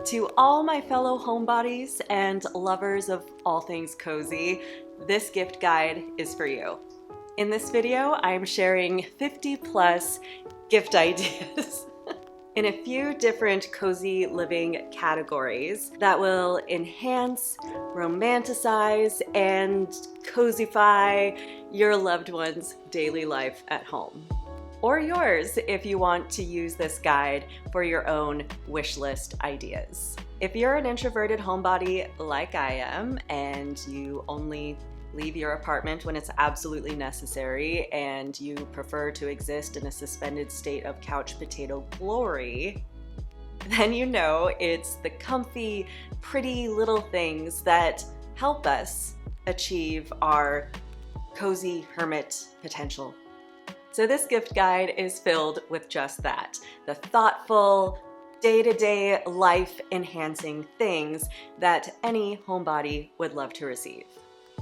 To all my fellow homebodies and lovers of all things cozy, this gift guide is for you. In this video, I'm sharing 50 plus gift ideas in a few different cozy living categories that will enhance, romanticize, and cozyfy your loved one's daily life at home. Or yours if you want to use this guide for your own wish list ideas. If you're an introverted homebody like I am and you only leave your apartment when it's absolutely necessary and you prefer to exist in a suspended state of couch potato glory, then you know it's the comfy, pretty little things that help us achieve our cozy hermit potential. So this gift guide is filled with just that, the thoughtful, day-to-day life-enhancing things that any homebody would love to receive.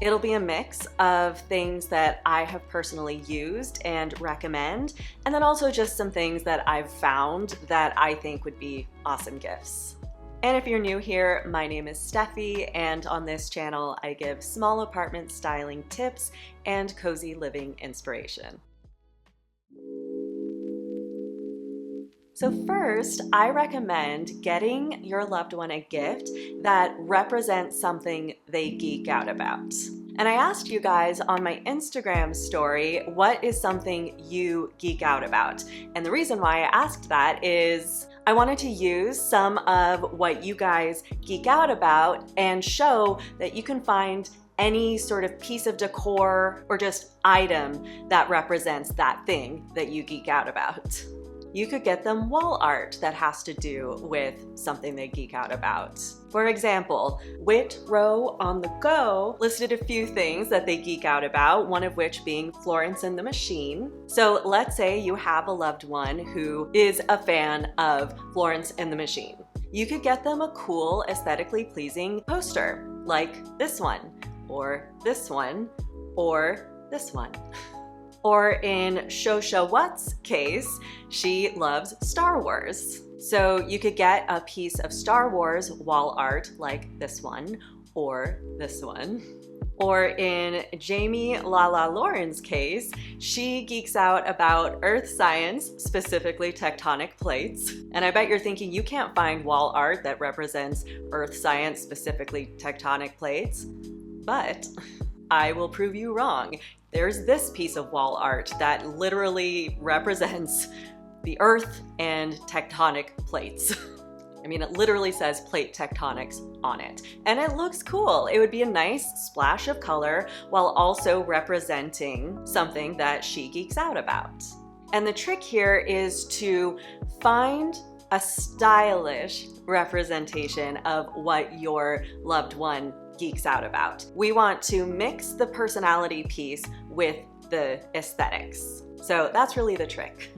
It'll be a mix of things that I have personally used and recommend, and then also just some things that I've found that I think would be awesome gifts. And if you're new here, my name is Steffi, and on this channel I give small apartment styling tips and cozy living inspiration. So first, I recommend getting your loved one a gift that represents something they geek out about. And I asked you guys on my Instagram story, what is something you geek out about? And the reason why I asked that is I wanted to use some of what you guys geek out about and show that you can find any sort of piece of decor or just item that represents that thing that you geek out about. You could get them wall art that has to do with something they geek out about. For example, Wit Row on the Go listed a few things that they geek out about, one of which being Florence and the Machine. So let's say you have a loved one who is a fan of Florence and the Machine. You could get them a cool, aesthetically pleasing poster, like this one, or this one, or this one. Or in Shosha What's case, she loves Star Wars. So you could get a piece of Star Wars wall art like this one, or this one. Or in Jamie Lala Lauren's case, she geeks out about earth science, specifically tectonic plates. And I bet you're thinking you can't find wall art that represents earth science, specifically tectonic plates. But I will prove you wrong. There's this piece of wall art that literally represents the earth and tectonic plates. I mean, it literally says plate tectonics on it. And it looks cool. It would be a nice splash of color while also representing something that she geeks out about. And the trick here is to find a stylish representation of what your loved one geeks out about. We want to mix the personality piece with the aesthetics. So that's really the trick.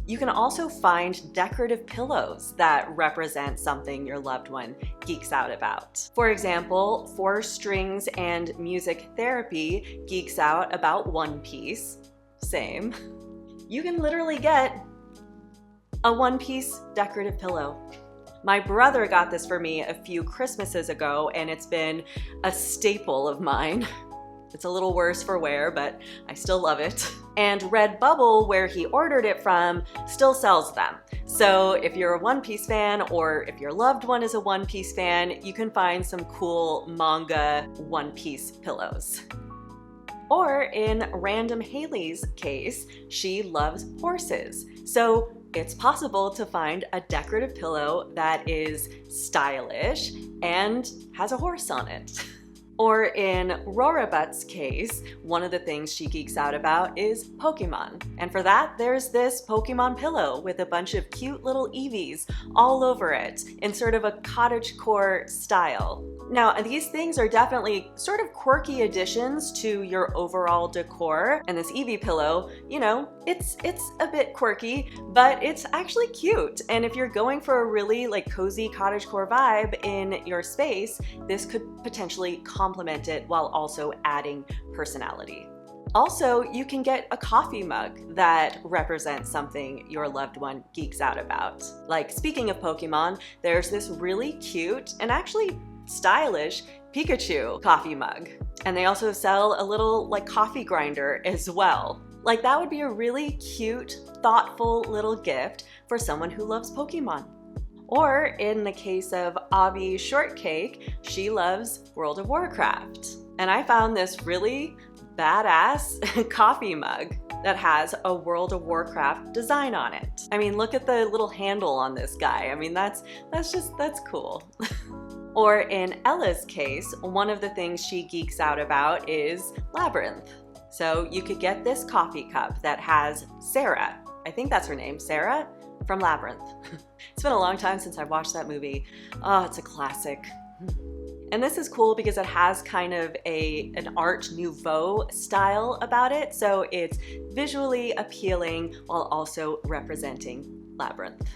You can also find decorative pillows that represent something your loved one geeks out about. For example, 4 Strings and Music Therapy geeks out about one piece. Same. You can literally get a one-piece decorative pillow. My brother got this for me a few Christmases ago, and it's been a staple of mine. It's a little worse for wear, but I still love it. And Redbubble, where he ordered it from, still sells them. So if you're a One Piece fan, or if your loved one is a One Piece fan, you can find some cool manga One Piece pillows. Or in Random Haley's case, she loves horses. So it's possible to find a decorative pillow that is stylish and has a horse on it. Or in Rorabut's case, one of the things she geeks out about is Pokemon. And for that, there's this Pokemon pillow with a bunch of cute little Eevees all over it in sort of a cottagecore style. Now, these things are definitely sort of quirky additions to your overall decor. And this Eevee pillow, you know, it's a bit quirky, but it's actually cute. And if you're going for a really like cozy cottagecore vibe in your space, this could potentially complement it while also adding personality. Also, you can get a coffee mug that represents something your loved one geeks out about. Like, speaking of Pokemon, there's this really cute and actually stylish Pikachu coffee mug. And they also sell a little like coffee grinder as well. Like, that would be a really cute, thoughtful little gift for someone who loves Pokemon. Or in the case of Avi Shortcake, she loves World of Warcraft. And I found this really badass coffee mug that has a World of Warcraft design on it. I mean, look at the little handle on this guy. I mean, that's cool. Or in Ella's case, one of the things she geeks out about is Labyrinth. So you could get this coffee cup that has Sarah, I think that's her name, Sarah, from Labyrinth. It's been a long time since I've watched that movie. Oh, it's a classic. And this is cool because it has kind of an Art Nouveau style about it, so it's visually appealing while also representing Labyrinth.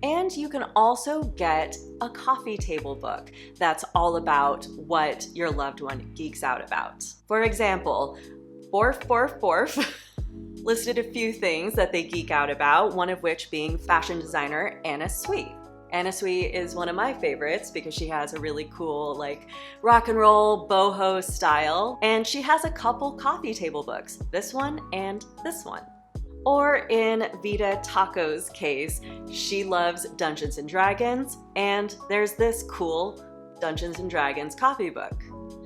And you can also get a coffee table book that's all about what your loved one geeks out about. For example, Borf Borf Borf listed a few things that they geek out about, one of which being fashion designer Anna Sui. Anna Sui is one of my favorites because she has a really cool like rock and roll boho style, and she has a couple coffee table books, this one and this one. Or in Vita Taco's case, she loves Dungeons and Dragons, and there's this cool Dungeons and Dragons coffee book.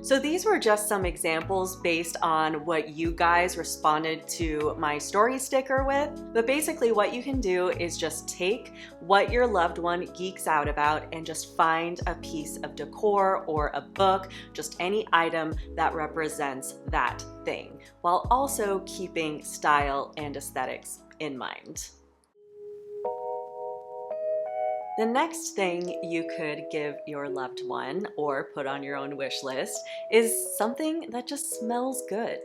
So these were just some examples based on what you guys responded to my story sticker with. But basically what you can do is just take what your loved one geeks out about and just find a piece of decor or a book, just any item that represents that thing, while also keeping style and aesthetics in mind. The next thing you could give your loved one or put on your own wish list is something that just smells good.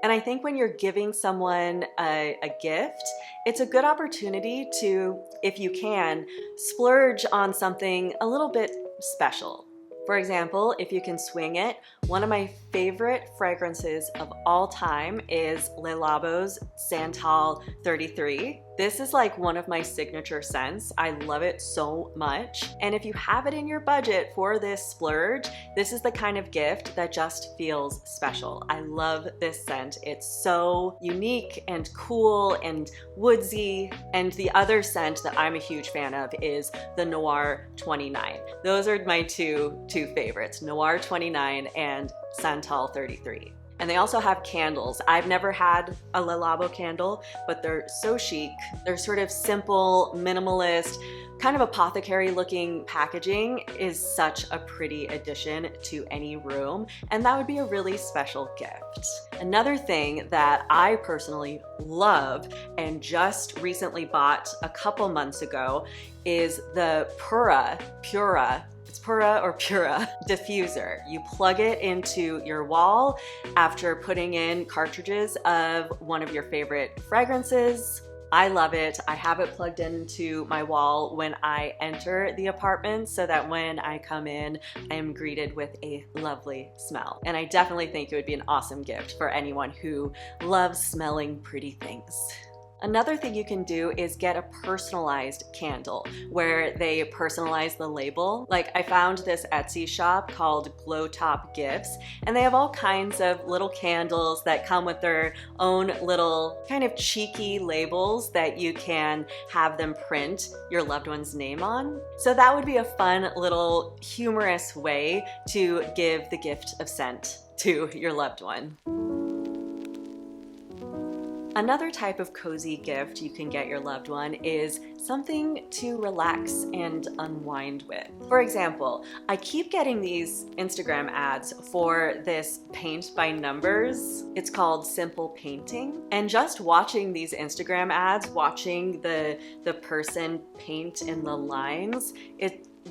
And I think when you're giving someone a gift, it's a good opportunity to, if you can, splurge on something a little bit special. For example, if you can swing it, one of my favorite fragrances of all time is Le Labo's Santal 33. This is like one of my signature scents. I love it so much. And if you have it in your budget for this splurge, this is the kind of gift that just feels special. I love this scent. It's so unique and cool and woodsy. And the other scent that I'm a huge fan of is the Noir 29. Those are my two favorites, Noir 29 and Santal 33. And they also have candles. I've never had a Le Labo candle, but they're so chic. They're sort of simple, minimalist, kind of apothecary looking packaging is such a pretty addition to any room, and that would be a really special gift. Another thing that I personally love and just recently bought a couple months ago is the Pura diffuser. You plug it into your wall after putting in cartridges of one of your favorite fragrances. I love it. I have it plugged into my wall when I enter the apartment so that when I come in, I am greeted with a lovely smell. And I definitely think it would be an awesome gift for anyone who loves smelling pretty things. Another thing you can do is get a personalized candle where they personalize the label. Like, I found this Etsy shop called Glow Top Gifts, and they have all kinds of little candles that come with their own little kind of cheeky labels that you can have them print your loved one's name on. So that would be a fun little humorous way to give the gift of scent to your loved one. Another type of cozy gift you can get your loved one is something to relax and unwind with. For example, I keep getting these Instagram ads for this paint by numbers. It's called Simple Painting. And just watching these Instagram ads, watching the person paint in the lines,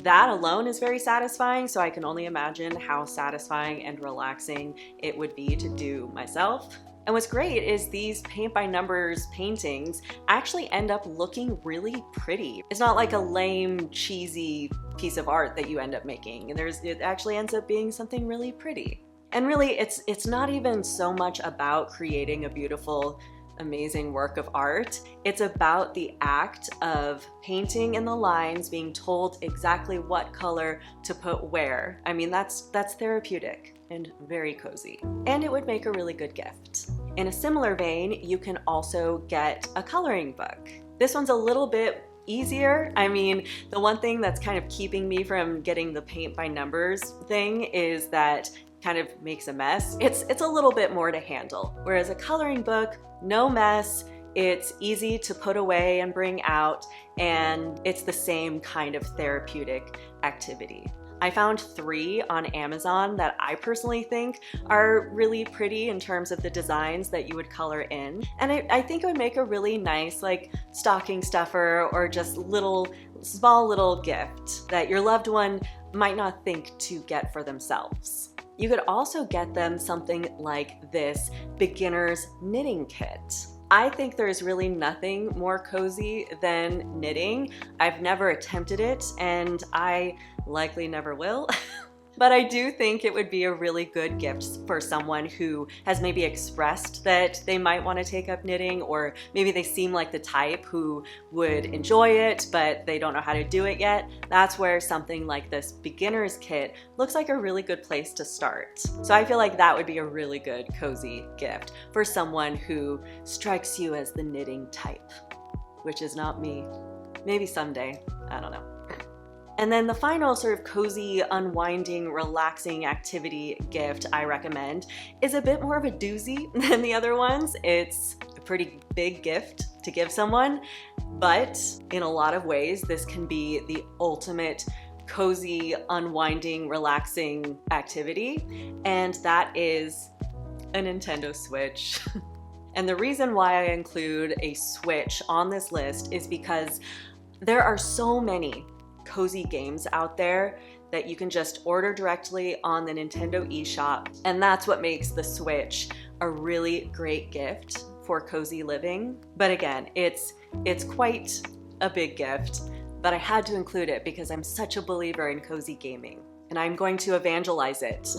that alone is very satisfying, so I can only imagine how satisfying and relaxing it would be to do myself. And what's great is these paint by numbers paintings actually end up looking really pretty. It's not like a lame, cheesy piece of art that you end up making. It actually ends up being something really pretty. And really, it's not even so much about creating a beautiful, amazing work of art. It's about the act of painting in the lines, being told exactly what color to put where. I mean, that's therapeutic and very cozy. And it would make a really good gift. In a similar vein, you can also get a coloring book. This one's a little bit easier. I mean, the one thing that's kind of keeping me from getting the paint by numbers thing is that kind of makes a mess. It's a little bit more to handle. Whereas a coloring book, no mess, it's easy to put away and bring out, and it's the same kind of therapeutic activity. I found 3 on Amazon that I personally think are really pretty in terms of the designs that you would color in. And I think it would make a really nice like stocking stuffer or just small little gift that your loved one might not think to get for themselves. You could also get them something like this beginner's knitting kit. I think there's really nothing more cozy than knitting. I've never attempted it, and I likely never will. But I do think it would be a really good gift for someone who has maybe expressed that they might want to take up knitting, or maybe they seem like the type who would enjoy it, but they don't know how to do it yet. That's where something like this beginner's kit looks like a really good place to start. So I feel like that would be a really good cozy gift for someone who strikes you as the knitting type, which is not me. Maybe someday, I don't know. And then the final sort of cozy, unwinding, relaxing activity gift I recommend is a bit more of a doozy than the other ones. It's a pretty big gift to give someone, but in a lot of ways, this can be the ultimate cozy, unwinding, relaxing activity, and that is a Nintendo Switch. And the reason why I include a Switch on this list is because there are so many cozy games out there that you can just order directly on the Nintendo eShop, and that's what makes the Switch a really great gift for cozy living. But again, it's quite a big gift, but I had to include it because I'm such a believer in cozy gaming, and I'm going to evangelize it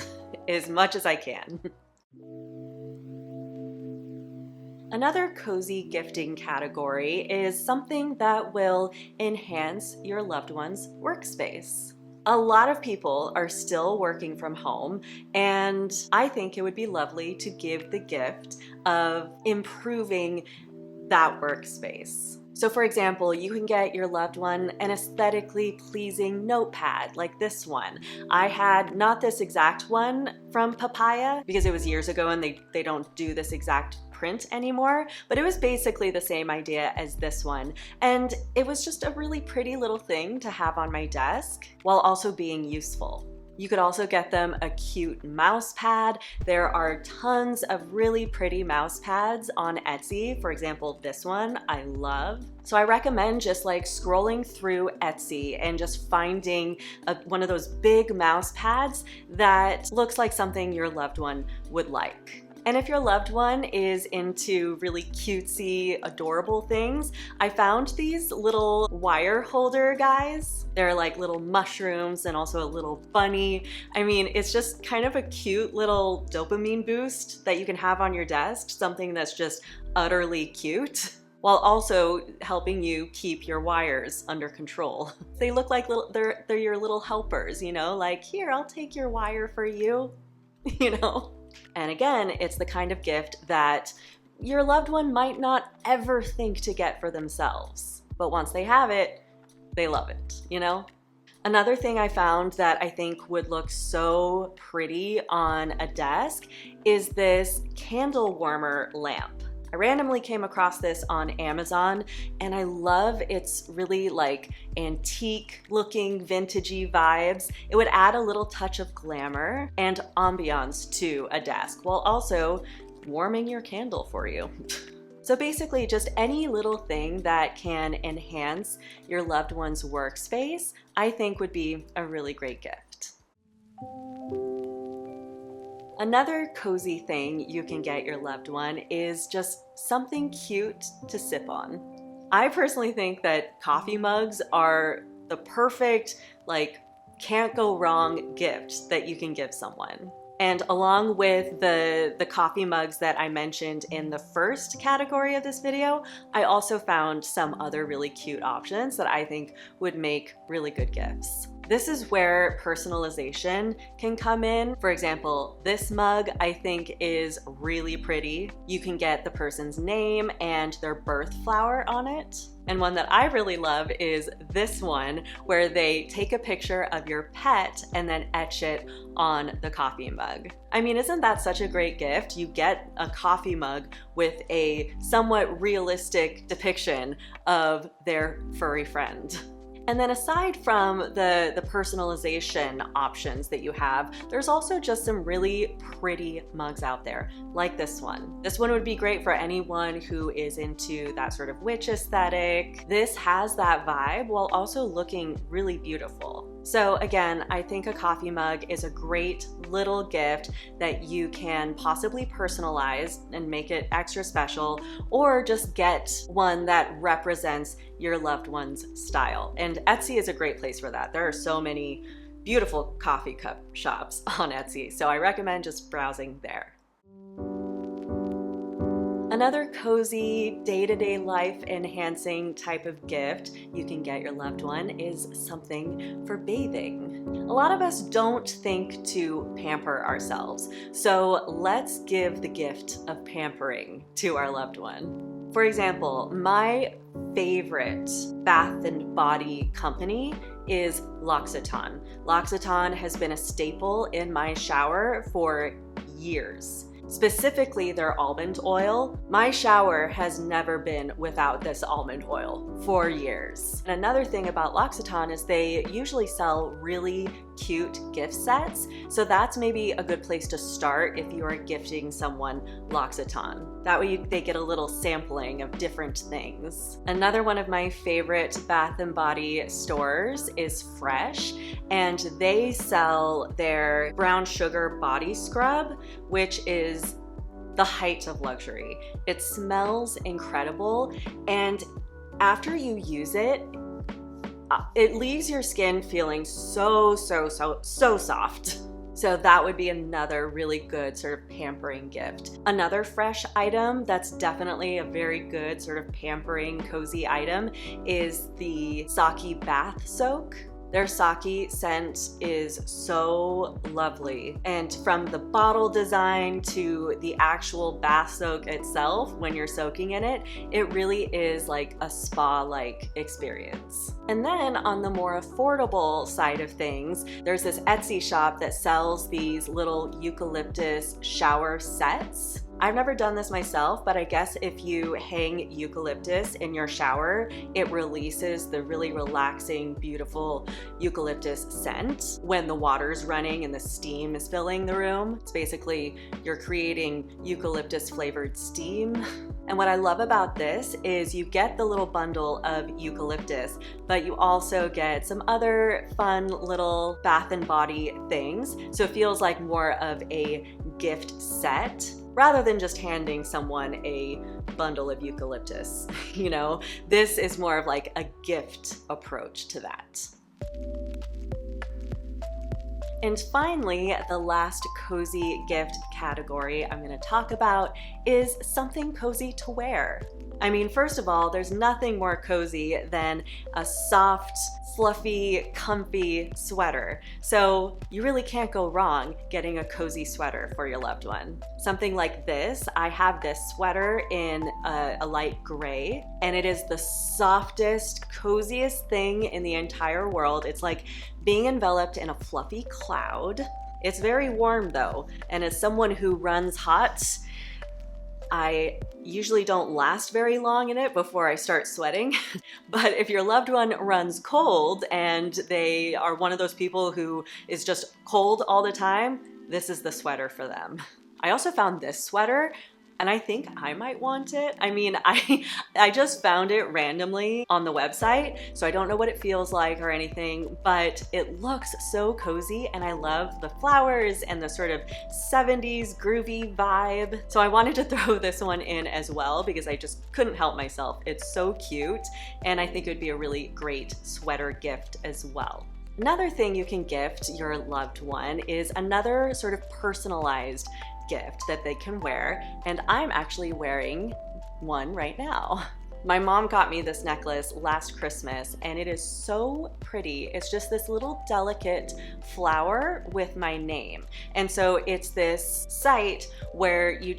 as much as I can. Another cozy gifting category is something that will enhance your loved one's workspace. A lot of people are still working from home, and I think it would be lovely to give the gift of improving that workspace. So for example, you can get your loved one an aesthetically pleasing notepad like this one. I had not this exact one from Papaya because it was years ago and they don't do this exact print anymore, but it was basically the same idea as this one. And it was just a really pretty little thing to have on my desk while also being useful. You could also get them a cute mouse pad. There are tons of really pretty mouse pads on Etsy. For example, this one I love. So I recommend just like scrolling through Etsy and just finding one of those big mouse pads that looks like something your loved one would like. And if your loved one is into really cutesy, adorable things, I found these little wire holder guys. They're like little mushrooms and also a little bunny. I mean, it's just kind of a cute little dopamine boost that you can have on your desk, something that's just utterly cute, while also helping you keep your wires under control. They look like they're your little helpers, you know, like, here, I'll take your wire for you, you know? And again, it's the kind of gift that your loved one might not ever think to get for themselves. But once they have it, they love it, you know? Another thing I found that I think would look so pretty on a desk is this candle warmer lamp. I randomly came across this on Amazon, and I love its really like antique looking vintagey vibes. It would add a little touch of glamour and ambiance to a desk while also warming your candle for you. So basically just any little thing that can enhance your loved one's workspace, I think would be a really great gift. Another cozy thing you can get your loved one is just something cute to sip on. I personally think that coffee mugs are the perfect, like, can't go wrong gift that you can give someone. And along with the coffee mugs that I mentioned in the first category of this video, I also found some other really cute options that I think would make really good gifts. This is where personalization can come in. For example, this mug I think is really pretty. You can get the person's name and their birth flower on it. And one that I really love is this one, where they take a picture of your pet and then etch it on the coffee mug. I mean, isn't that such a great gift? You get a coffee mug with a somewhat realistic depiction of their furry friend. And then aside from the personalization options that you have, there's also just some really pretty mugs out there, like this one. This one would be great for anyone who is into that sort of witch aesthetic. This has that vibe while also looking really beautiful. So again, I think a coffee mug is a great little gift that you can possibly personalize and make it extra special, or just get one that represents your loved one's style. And Etsy is a great place for that. There are so many beautiful coffee cup shops on Etsy, so I recommend just browsing there. Another cozy, day-to-day life enhancing type of gift you can get your loved one is something for bathing. A lot of us don't think to pamper ourselves, so let's give the gift of pampering to our loved one. For example, my favorite bath and body company is L'Occitane. L'Occitane has been a staple in my shower for years. Specifically their almond oil. My shower has never been without this almond oil for years. And another thing about L'Occitane is they usually sell really cute gift sets, so that's maybe a good place to start if you are gifting someone L'Occitane. That way they get a little sampling of different things. Another one of my favorite bath and body stores is Fresh, and they sell their brown sugar body scrub, which is the height of luxury. It smells incredible, and after you use it, it leaves your skin feeling so soft. So that would be another really good sort of pampering gift. Another Fresh item that's definitely a very good sort of pampering, cozy item is the Sake bath soak. Their sake scent is so lovely. And from the bottle design to the actual bath soak itself, when you're soaking in it, it really is like a spa-like experience. And then on the more affordable side of things, there's this Etsy shop that sells these little eucalyptus shower sets. I've never done this myself, but I guess if you hang eucalyptus in your shower, it releases the really relaxing, beautiful eucalyptus scent when the water's running and the steam is filling the room. It's basically you're creating eucalyptus flavored steam. And what I love about this is you get the little bundle of eucalyptus, but you also get some other fun little bath and body things. So it feels like more of a gift set, rather than just handing someone a bundle of eucalyptus. You know, this is more of like a gift approach to that. And finally, the last cozy gift category I'm going to talk about is something cozy to wear. I mean, first of all, there's nothing more cozy than a soft, fluffy, comfy sweater. So you really can't go wrong getting a cozy sweater for your loved one. Something like this, I have this sweater in a light gray, and it is the softest, coziest thing in the entire world. It's like being enveloped in a fluffy cloud. It's very warm though, and as someone who runs hot, I usually don't last very long in it before I start sweating. But if your loved one runs cold and they are one of those people who is just cold all the time, this is the sweater for them. I also found this sweater, and I think I might want it. I mean, I just found it randomly on the website, so I don't know what it feels like or anything, but it looks so cozy, and I love the flowers and the sort of 70s groovy vibe. So I wanted to throw this one in as well because I just couldn't help myself. It's so cute, and I think it would be a really great sweater gift as well. Another thing you can gift your loved one is another sort of personalized gift that they can wear, and I'm actually wearing one right now. My mom got me this necklace last Christmas and it is so pretty. It's just this little delicate flower with my name. And so it's this site where you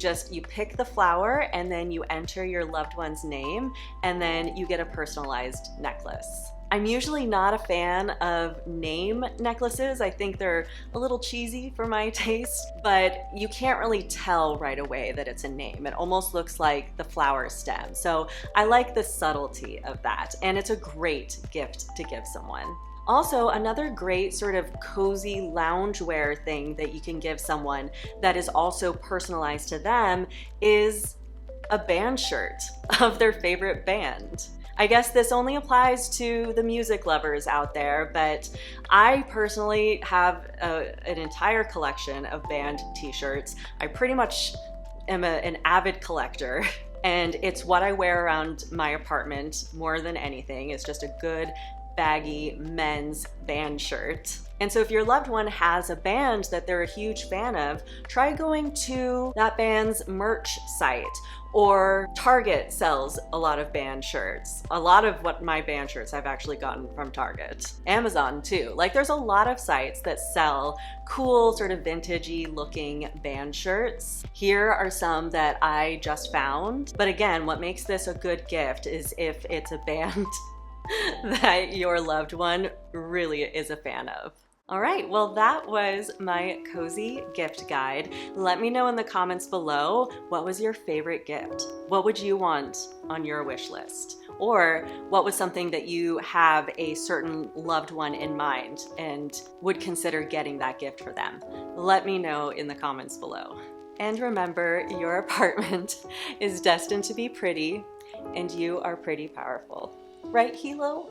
pick the flower and then you enter your loved one's name and then you get a personalized necklace. I'm usually not a fan of name necklaces. I think they're a little cheesy for my taste, but you can't really tell right away that it's a name. It almost looks like the flower stem. So I like the subtlety of that, and it's a great gift to give someone. Also, another great sort of cozy loungewear thing that you can give someone that is also personalized to them is a band shirt of their favorite band. I guess this only applies to the music lovers out there, but I personally have an entire collection of band t-shirts. I pretty much am an avid collector, and it's what I wear around my apartment more than anything. It's just a good baggy men's band shirt. And so if your loved one has a band that they're a huge fan of, try going to that band's merch site. Or Target sells a lot of band shirts. A lot of what my band shirts I've actually gotten from Target. Amazon too. Like, there's a lot of sites that sell cool sort of vintagey looking band shirts. Here are some that I just found. But again, what makes this a good gift is if it's a band that your loved one really is a fan of. All right, well, that was my cozy gift guide. Let me know in the comments below, what was your favorite gift? What would you want on your wish list? Or what was something that you have a certain loved one in mind and would consider getting that gift for them? Let me know in the comments below. And remember, your apartment is destined to be pretty, and you are pretty powerful. Right, Hilo?